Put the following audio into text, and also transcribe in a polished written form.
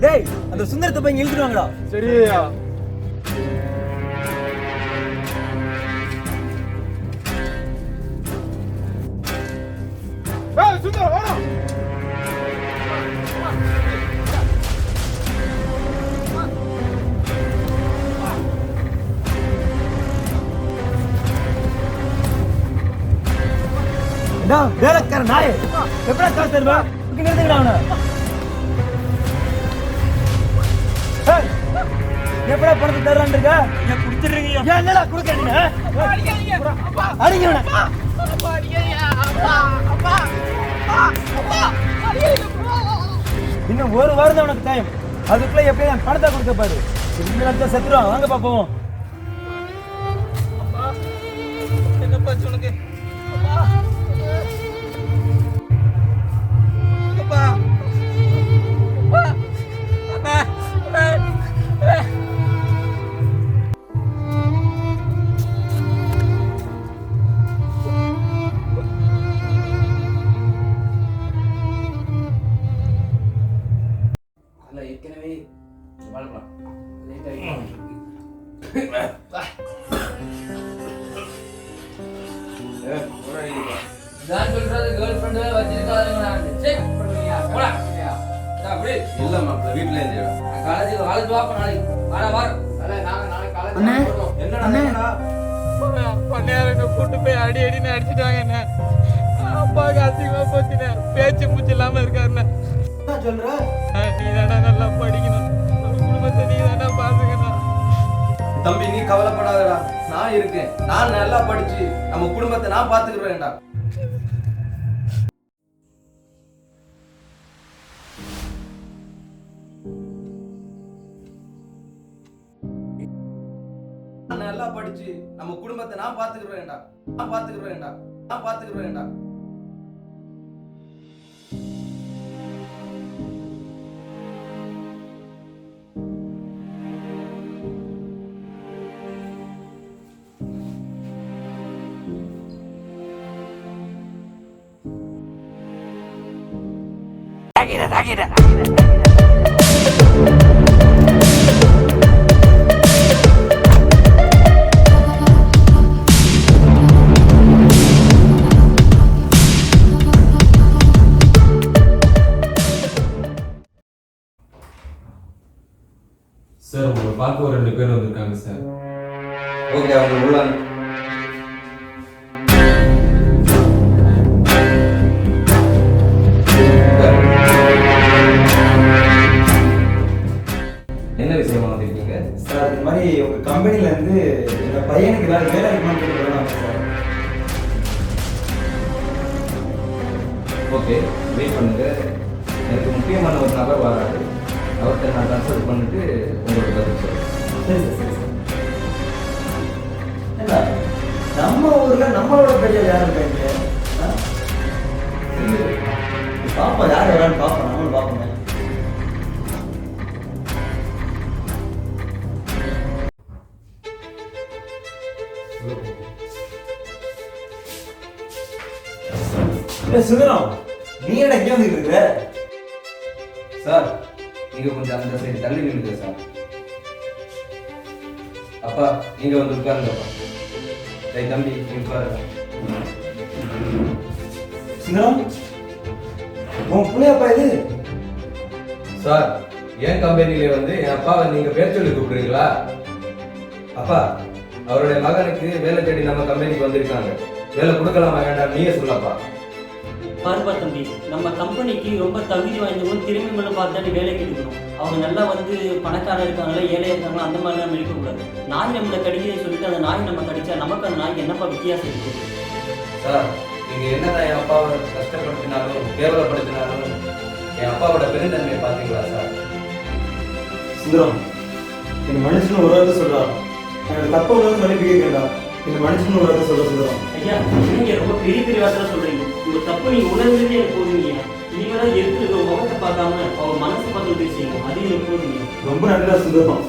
டேய் அந்த சுந்தரத்தை போய் இழுத்துட்டு வாங்கடா. சரியா? சுந்தரம் வாடா. வேலைக்கார நாயே எப்படா காசு தருவா? நிறுத்துங்கடா அவனை. எப்படா பணத்தை தர்றான்னு இருக்கா? குடுத்துருங்க. என்னடா குடுக்கறீங்க? அடிங்க இன்னும் ஒரு வாரம் தான் உனக்கு டைம். அதுக்குள்ள எப்படியும் என் பணத்தை கொடுக்க பாரு. செத்துருவான். வாங்க பாப்போம். என்னப்பா சொல்லுங்க. ஏற்கனவே வளர்க்கலாம் சொல்றது கேர்ள் ஃப்ரெண்டு வச்சிருக்காதுங்க. இல்ல மாப்பிள்ள வீட்டுல இருந்து காலேஜ் வாப்ப நாளைக்கு பண்ணையார கூட்டு போய் அடி அடின்னு அடிச்சுட்டாங்க. என்ன அப்பாவுக்கு அசிங்கமா போச்சுண்ணே. பேச்சு மூச்சு இல்லாம இருக்காருண்ணே. சொல்ற நீ தானே நல்லா படிக்கணும். குடும்பத்தை நீ தானே பாத்துக்கணும். தம்பி நீ கவலைப்படாதடா, நான் இருக்கேன். நான் நல்லா படிச்சு நம்ம குடும்பத்தை நான் பாத்துக்கிறேன்டா. நல்லா படிச்சு நம்ம குடும்பத்தை நான் பாத்துக்கிறேன்டா. நான் பாத்துக்கிறேன்டா. நான் பாத்துக்கிறேன்டா. சார் உங்களை பார்க்க ஒரு 2 பேர் வந்திருக்காங்க சார். ஓகே அவங்க உள்ள என்ன விஷயமா வந்திருக்கீங்க சார்? இந்த மாதிரி உங்க கம்பெனில இருந்து இந்த பையனுக்கு ஏதாவது வேலை இருக்குமான்னு கேட்கலாம் சார். ஓகே வெயிட் பண்ணுங்க. எனக்கு முக்கியமான ஒரு நபர் வராது. அவர்கிட்ட நான் ட்ரான்ஸ்ஃபர் பண்ணிட்டு உங்களுக்கு பதில் சொல்றேன். சரி சார், சரி சார். நம்ம ஊர்ல நம்மளோட பெரிய யார் இருக்காங்க? பாப்போம் யார் வரான்னு பார்ப்போம். நம்மளும் பார்ப்போமே. சுந்தரம் நீ என்ன இங்கே வந்துட்டு இருக்கிற? சார் நீங்க கொஞ்சம் அந்த சைடு தள்ளி நில்லுங்க சார். அப்பா நீங்க வந்து உட்காருங்கப்பா. டேய் தம்பி நீ உட்காரு. சுந்தரம் உன் பிள்ளையப்பா இது? சார் என் கம்பெனிலே வந்து என் அப்பாவை நீங்க பேர் சொல்லி கூப்பிடுறீங்களா? அப்பா அவருடைய மகனுக்கு வேலை தேடி நம்ம கம்பெனிக்கு வந்திருக்காங்க. வேலை கொடுக்கலாமா வேண்டாம் நீயே சொல்லப்பா. பாருப்பா தம்பி, நம்ம கம்பெனிக்கு ரொம்ப தகுதி வாய்ந்தவங்களும் திறமைகளும் பார்த்தாடி வேலைக்கு எடுக்கணும். அவங்க நல்லா வந்து பணக்காரர் இருக்காங்களா ஏழை இருக்காங்களா அந்த மாதிரிலாம் நம்ம இருக்கக்கூடாது. நாய் நம்மளை கடிக்கிறேன்னு சொல்லிட்டு அந்த நாய் நம்ம கடிச்சா நமக்கு அந்த நாய்க்கு என்னப்பா வித்தியாசம் இருக்குது? சார் நீங்க என்னதான் என் அப்பாவை கஷ்டப்படுத்தினாலும் கேவலப்படுத்தினாலும் என் அப்பாவோட பெருந்தன்மையை பார்த்தீங்களா சார்? சுந்தரம் இந்த மனுஷன் ஒரு வார்த்தை சொல்றான். எனக்கு தப்ப உணர்ந்து மன்னிப்பு கேட்கலாம். இந்த மனுஷன் ஒரு வார்த்தை சொல்ல சுந்தரம். ஐயா நீங்க ரொம்ப பெரிய பெரிய வார்த்தை சொல்றீங்க. உங்க தப்பு நீங்க உணர்ந்துட்டே எனக்கு போதுங்க. இனிமேதான் எடுத்து முகத்தை பார்க்காம அவர் மனசை பார்த்து செய்யணும். அது எனக்கு போதுங்க. ரொம்ப நல்லா சுந்தரம்.